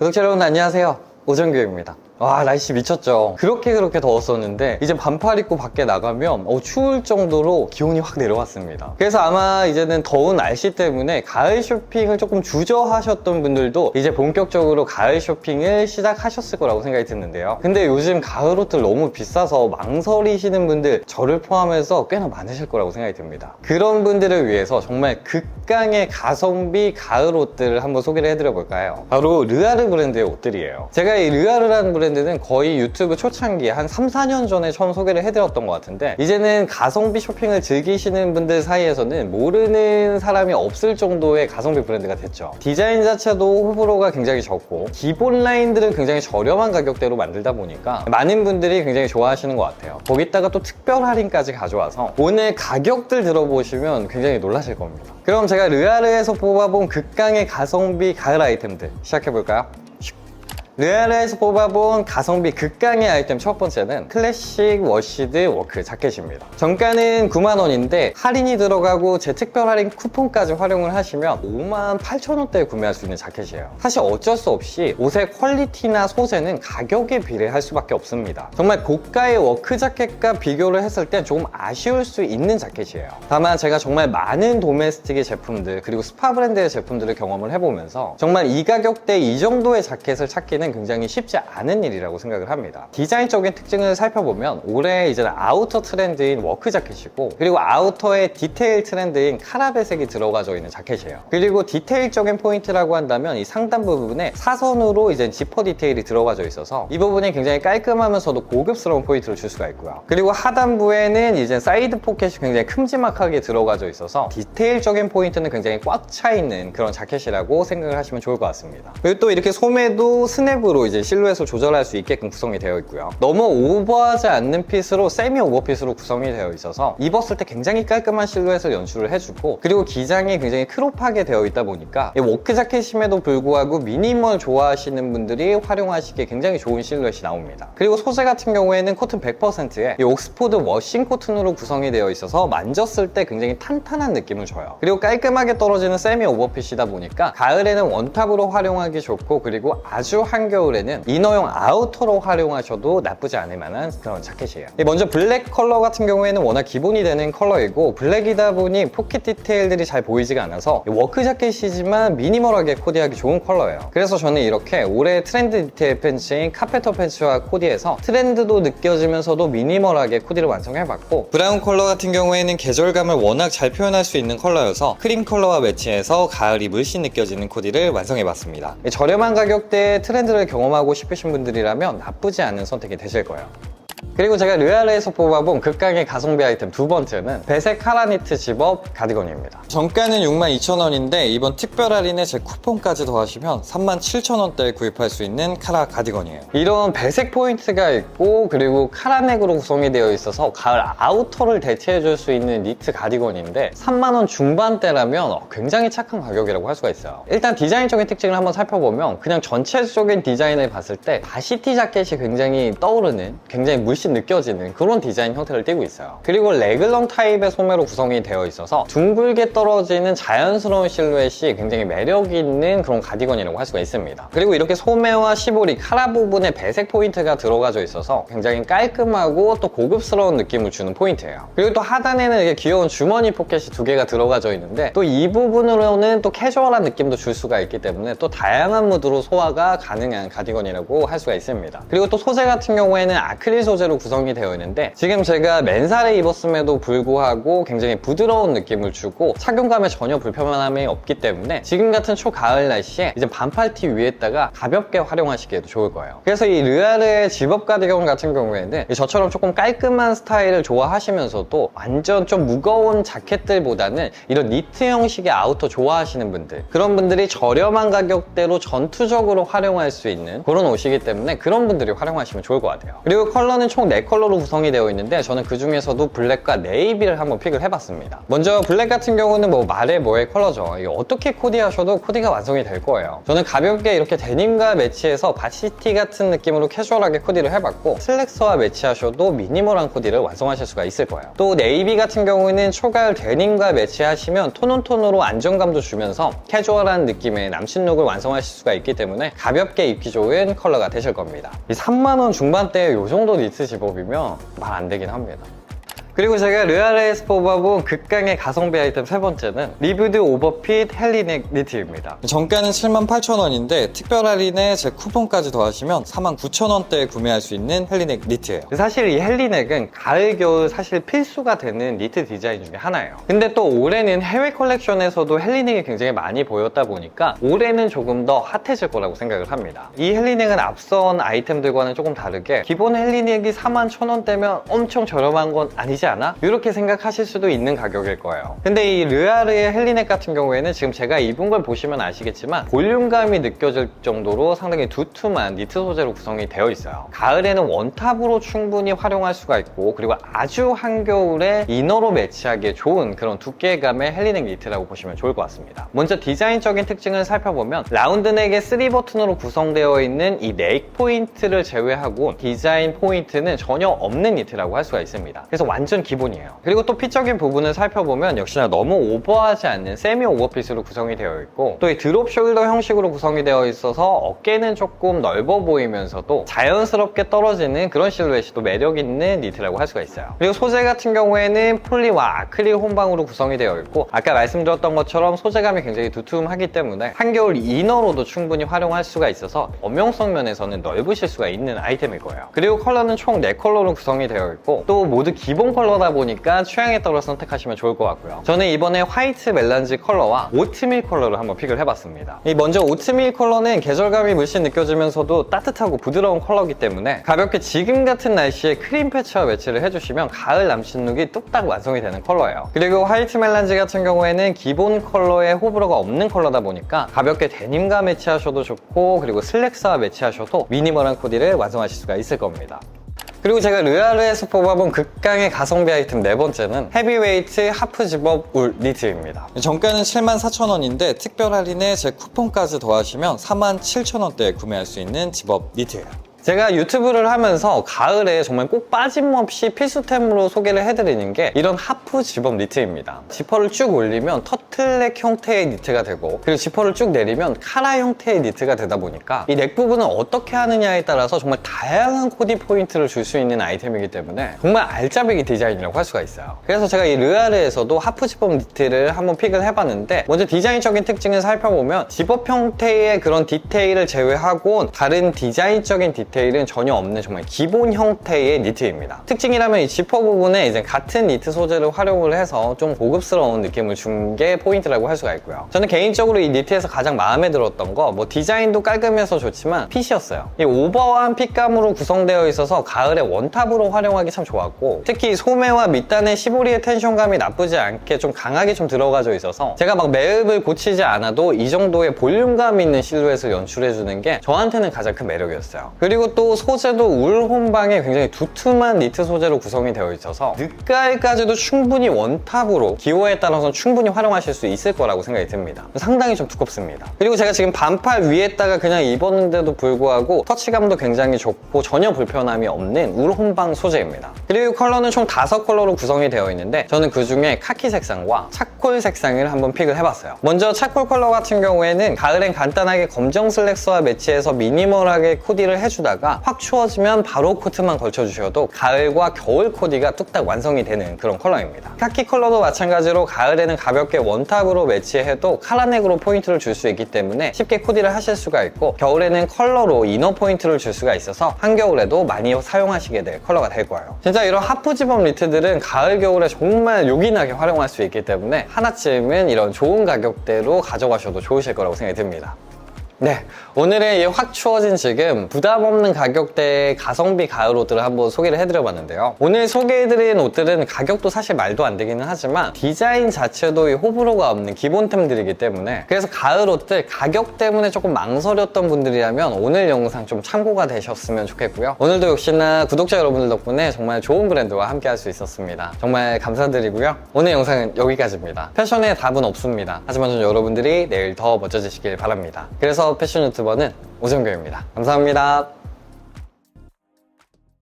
구독자 여러분 안녕하세요, 오정규입니다. 와, 날씨 미쳤죠. 그렇게 더웠었는데 이제 반팔 입고 밖에 나가면 추울 정도로 기온이 확 내려왔습니다. 그래서 아마 이제는 더운 날씨 때문에 가을 쇼핑을 조금 주저하셨던 분들도 이제 본격적으로 가을 쇼핑을 시작하셨을 거라고 생각이 드는데요. 근데 요즘 가을 옷들 너무 비싸서 망설이시는 분들 저를 포함해서 꽤나 많으실 거라고 생각이 듭니다. 그런 분들을 위해서 정말 극강의 가성비 가을 옷들을 한번 소개를 해드려 볼까요? 바로 르아르 브랜드의 옷들이에요. 제가 이 르아르라는 브랜드는 거의 유튜브 초창기에 한 3, 4년 전에 처음 소개를 해드렸던 것 같은데, 이제는 가성비 쇼핑을 즐기시는 분들 사이에서는 모르는 사람이 없을 정도의 가성비 브랜드가 됐죠. 디자인 자체도 호불호가 굉장히 적고 기본 라인들은 굉장히 저렴한 가격대로 만들다 보니까 많은 분들이 굉장히 좋아하시는 것 같아요. 거기다가 또 특별 할인까지 가져와서 오늘 가격들 들어보시면 굉장히 놀라실 겁니다. 그럼 제가 르아르에서 뽑아본 극강의 가성비 가을 아이템들 시작해볼까요? 르아르에서 뽑아본 가성비 극강의 아이템 첫 번째는 클래식 워시드 워크 자켓입니다. 정가는 9만원인데 할인이 들어가고 제 특별 할인 쿠폰까지 활용을 하시면 58,000원대에 구매할 수 있는 자켓이에요. 사실 어쩔 수 없이 옷의 퀄리티나 소재는 가격에 비례할 수밖에 없습니다. 정말 고가의 워크 자켓과 비교를 했을 땐 조금 아쉬울 수 있는 자켓이에요. 다만 제가 정말 많은 도메스틱의 제품들 그리고 스파 브랜드의 제품들을 경험을 해보면서 정말 이 가격대 이 정도의 자켓을 찾기는 굉장히 쉽지 않은 일이라고 생각을 합니다. 디자인적인 특징을 살펴보면 올해 이제 아우터 트렌드인 워크 자켓이고, 그리고 아우터의 디테일 트렌드인 카라베색이 들어가져 있는 자켓이에요. 그리고 디테일적인 포인트라고 한다면 이 상단 부분에 사선으로 이제 지퍼 디테일이 들어가져 있어서 이 부분이 굉장히 깔끔하면서도 고급스러운 포인트를 줄 수가 있고요. 그리고 하단부에는 이제 사이드 포켓이 굉장히 큼지막하게 들어가져 있어서 디테일적인 포인트는 굉장히 꽉 차 있는 그런 자켓이라고 생각을 하시면 좋을 것 같습니다. 그리고 또 이렇게 소매도 스냅으로 이제 실루엣을 조절할 수 있게끔 구성이 되어 있고요. 너무 오버하지 않는 핏으로 세미 오버핏으로 구성이 되어 있어서 입었을 때 굉장히 깔끔한 실루엣을 연출을 해주고, 그리고 기장이 굉장히 크롭하게 되어 있다 보니까 워크 자켓임에도 불구하고 미니멀 좋아하시는 분들이 활용하시기에 굉장히 좋은 실루엣이 나옵니다. 그리고 소재 같은 경우에는 코튼 100%에 이 옥스포드 워싱 코튼으로 구성이 되어 있어서 만졌을 때 굉장히 탄탄한 느낌을 줘요. 그리고 깔끔하게 떨어지는 세미 오버핏이다 보니까 가을에는 원탑으로 활용하기 좋고, 그리고 아주 한겨울에는 이너용 아우터로 활용하셔도 나쁘지 않을 만한 그런 자켓이에요. 먼저 블랙 컬러 같은 경우에는 워낙 기본이 되는 컬러이고, 블랙이다 보니 포켓 디테일들이 잘 보이지가 않아서 워크 자켓이지만 미니멀하게 코디하기 좋은 컬러예요. 그래서 저는 이렇게 올해 트렌드 디테일 팬츠인 카페터 팬츠와 코디해서 트렌드도 느껴지면서도 미니멀하게 코디를 완성해봤고, 브라운 컬러 같은 경우에는 계절감을 워낙 잘 표현할 수 있는 컬러여서 크림 컬러와 매치해서 가을이 물씬 느껴지는 코디를 완성해봤습니다. 저렴한 가격대의 트렌드를 경험하고 싶으신 분들이라면 나쁘지 않은 선택이 되실 거예요. 그리고 제가 르아르에서 뽑아본 극강의 가성비 아이템 두 번째는 배색 카라니트 집업 가디건입니다. 정가는 62,000원인데 이번 특별 할인에 제 쿠폰까지 더하시면 37,000원대에 구입할 수 있는 카라 가디건이에요. 이런 배색 포인트가 있고, 그리고 카라넥으로 구성이 되어 있어서 가을 아우터를 대체해줄 수 있는 니트 가디건인데 3만원 중반대라면 굉장히 착한 가격이라고 할 수가 있어요. 일단 디자인적인 특징을 한번 살펴보면 그냥 전체적인 디자인을 봤을 때 바시티 자켓이 굉장히 떠오르는, 굉장히 물씬 느껴지는 그런 디자인 형태를 띠고 있어요. 그리고 레글런 타입의 소매로 구성이 되어 있어서 둥글게 떨어지는 자연스러운 실루엣이 굉장히 매력 있는 그런 가디건이라고 할 수가 있습니다. 그리고 이렇게 소매와 시보리, 카라 부분에 배색 포인트가 들어가져 있어서 굉장히 깔끔하고 또 고급스러운 느낌을 주는 포인트예요. 그리고 또 하단에는 이렇게 귀여운 주머니 포켓이 두 개가 들어가져 있는데, 또 이 부분으로는 또 캐주얼한 느낌도 줄 수가 있기 때문에 또 다양한 무드로 소화가 가능한 가디건이라고 할 수가 있습니다. 그리고 또 소재 같은 경우에는 아크릴 소재로 구성이 되어 있는데, 지금 제가 맨살에 입었음에도 불구하고 굉장히 부드러운 느낌을 주고 착용감에 전혀 불편함이 없기 때문에 지금 같은 초가을 날씨에 이제 반팔티 위에다가 가볍게 활용하시기에도 좋을 거예요. 그래서 이 르아르의 집업 가디건 같은 경우에는 저처럼 조금 깔끔한 스타일을 좋아하시면서도 완전 좀 무거운 자켓들보다는 이런 니트 형식의 아우터 좋아하시는 분들, 그런 분들이 저렴한 가격대로 전투적으로 활용할 수 있는 그런 옷이기 때문에 그런 분들이 활용하시면 좋을 것 같아요. 그리고 컬러는 총 총 4컬러로 구성이 되어 있는데 저는 그 중에서도 블랙과 네이비를 한번 픽을 해봤습니다. 먼저 블랙 같은 경우는 뭐 말해 뭐의 컬러죠. 이거 어떻게 코디하셔도 코디가 완성이 될 거예요. 저는 가볍게 이렇게 데님과 매치해서 바시티 같은 느낌으로 캐주얼하게 코디를 해봤고, 슬랙스와 매치하셔도 미니멀한 코디를 완성하실 수가 있을 거예요. 또 네이비 같은 경우는 초가을 데님과 매치하시면 톤온톤으로 안정감도 주면서 캐주얼한 느낌의 남친 룩을 완성하실 수가 있기 때문에 가볍게 입기 좋은 컬러가 되실 겁니다. 이 3만원 중반대에 이 정도 니트 집업이면 말 안 되긴 합니다. 그리고 제가 르아르에서 뽑아본 극강의 가성비 아이템 세 번째는 리브드 오버핏 헬리넥 니트입니다. 정가는 78,000원인데 특별 할인에 제 쿠폰까지 더하시면 49,000원대에 구매할 수 있는 헬리넥 니트예요. 사실 이 헬리넥은 가을 겨울 사실 필수가 되는 니트 디자인 중에 하나예요. 근데 또 올해는 해외 컬렉션에서도 헬리넥이 굉장히 많이 보였다 보니까 올해는 조금 더 핫해질 거라고 생각을 합니다. 이 헬리넥은 앞선 아이템들과는 조금 다르게 기본 헬리넥이 41,000원대면 엄청 저렴한 건 아니지 않아? 이렇게 생각하실 수도 있는 가격일 거예요. 근데 이 르아르의 헬리넥 같은 경우에는 지금 제가 입은 걸 보시면 아시겠지만 볼륨감이 느껴질 정도로 상당히 두툼한 니트 소재로 구성이 되어 있어요. 가을에는 원탑으로 충분히 활용할 수가 있고, 그리고 아주 한겨울에 이너로 매치하기에 좋은 그런 두께감의 헬리넥 니트라고 보시면 좋을 것 같습니다. 먼저 디자인적인 특징을 살펴보면 라운드넥의 3버튼으로 구성되어 있는 이 넥 포인트를 제외하고 디자인 포인트는 전혀 없는 니트라고 할 수가 있습니다. 그래서 완전 기본이에요. 그리고 또 핏적인 부분을 살펴보면 역시나 너무 오버하지 않는 세미 오버핏으로 구성이 되어 있고, 또 이 드롭 숄더 형식으로 구성이 되어 있어서 어깨는 조금 넓어 보이면서도 자연스럽게 떨어지는 그런 실루엣이 또 매력 있는 니트라고 할 수가 있어요. 그리고 소재 같은 경우에는 폴리와 아크릴 혼방으로 구성이 되어 있고, 아까 말씀드렸던 것처럼 소재감이 굉장히 두툼하기 때문에 한겨울 이너로도 충분히 활용할 수가 있어서 엄용성 면에서는 넓으실 수가 있는 아이템일 거예요. 그리고 컬러는 총 4컬러로 구성이 되어 있고, 또 모두 기본 컬러다 보니까 취향에 따라 선택하시면 좋을 것 같고요. 저는 이번에 화이트 멜란지 컬러와 오트밀 컬러를 한번 픽을 해봤습니다. 먼저 오트밀 컬러는 계절감이 물씬 느껴지면서도 따뜻하고 부드러운 컬러이기 때문에 가볍게 지금 같은 날씨에 크림 패치와 매치를 해주시면 가을 남친 룩이 뚝딱 완성이 되는 컬러예요. 그리고 화이트 멜란지 같은 경우에는 기본 컬러에 호불호가 없는 컬러다 보니까 가볍게 데님과 매치하셔도 좋고, 그리고 슬랙스와 매치하셔도 미니멀한 코디를 완성하실 수가 있을 겁니다. 그리고 제가 르아르에서 뽑아본 극강의 가성비 아이템 네 번째는 헤비웨이트 하프 집업 울 니트입니다. 정가는 74,000원인데 특별 할인에 제 쿠폰까지 더하시면 47,000원대에 구매할 수 있는 집업 니트예요. 제가 유튜브를 하면서 가을에 정말 꼭 빠짐없이 필수템으로 소개를 해드리는 게 이런 하프 집업 니트입니다. 지퍼를 쭉 올리면 터틀넥 형태의 니트가 되고, 그리고 지퍼를 쭉 내리면 카라 형태의 니트가 되다 보니까 이 넥 부분을 어떻게 하느냐에 따라서 정말 다양한 코디 포인트를 줄 수 있는 아이템이기 때문에 정말 알짜배기 디자인이라고 할 수가 있어요. 그래서 제가 이 르아르에서도 하프 집업 니트를 한번 픽을 해봤는데, 먼저 디자인적인 특징을 살펴보면 집업 형태의 그런 디테일을 제외하고 다른 디자인적인 디테일은 전혀 없는 정말 기본 형태의 니트입니다. 특징이라면 이 지퍼 부분에 이제 같은 니트 소재를 활용을 해서 좀 고급스러운 느낌을 준 게 포인트라고 할 수가 있고요. 저는 개인적으로 이 니트에서 가장 마음에 들었던 거, 뭐 디자인도 깔끔해서 좋지만 핏이었어요. 이 오버한 핏감으로 구성되어 있어서 가을에 원탑으로 활용하기 참 좋았고, 특히 소매와 밑단의 시보리의 텐션감이 나쁘지 않게 좀 강하게 좀 들어가져 있어서 제가 막 매듭을 고치지 않아도 이 정도의 볼륨감 있는 실루엣을 연출해주는 게 저한테는 가장 큰 매력이었어요. 그리고 또 소재도 울 혼방에 굉장히 두툼한 니트 소재로 구성이 되어 있어서 늦가을까지도 충분히 원탑으로 기호에 따라서 충분히 활용하실 수 있을 거라고 생각이 듭니다. 상당히 좀 두껍습니다. 그리고 제가 지금 반팔 위에다가 그냥 입었는데도 불구하고 터치감도 굉장히 좋고 전혀 불편함이 없는 울 혼방 소재입니다. 그리고 컬러는 총 5컬러로 구성이 되어 있는데, 저는 그 중에 카키 색상과 차콜 색상을 한번 픽을 해봤어요. 먼저 차콜 컬러 같은 경우에는 가을엔 간단하게 검정 슬랙스와 매치해서 미니멀하게 코디를 해주다가 확 추워지면 바로 코트만 걸쳐주셔도 가을과 겨울 코디가 뚝딱 완성이 되는 그런 컬러입니다. 카키 컬러도 마찬가지로 가을에는 가볍게 원탑으로 매치해도 카라넥으로 포인트를 줄 수 있기 때문에 쉽게 코디를 하실 수가 있고, 겨울에는 컬러로 이너 포인트를 줄 수가 있어서 한겨울에도 많이 사용하시게 될 컬러가 될 거예요. 진짜 이런 하프 집업 니트들은 가을 겨울에 정말 요긴하게 활용할 수 있기 때문에 하나쯤은 이런 좋은 가격대로 가져가셔도 좋으실 거라고 생각이 듭니다. 네, 오늘은 이 확 추워진 지금 부담 없는 가격대의 가성비 가을 옷들을 한번 소개를 해드려봤는데요. 오늘 소개해드린 옷들은 가격도 사실 말도 안 되기는 하지만 디자인 자체도 이 호불호가 없는 기본템들이기 때문에, 그래서 가을 옷들 가격 때문에 조금 망설였던 분들이라면 오늘 영상 좀 참고가 되셨으면 좋겠고요. 오늘도 역시나 구독자 여러분들 덕분에 정말 좋은 브랜드와 함께 할 수 있었습니다. 정말 감사드리고요. 오늘 영상은 여기까지입니다. 패션에 답은 없습니다. 하지만 저는 여러분들이 내일 더 멋져지시길 바랍니다. 그래서 패션 유튜버는 오정교입니다. 감사합니다.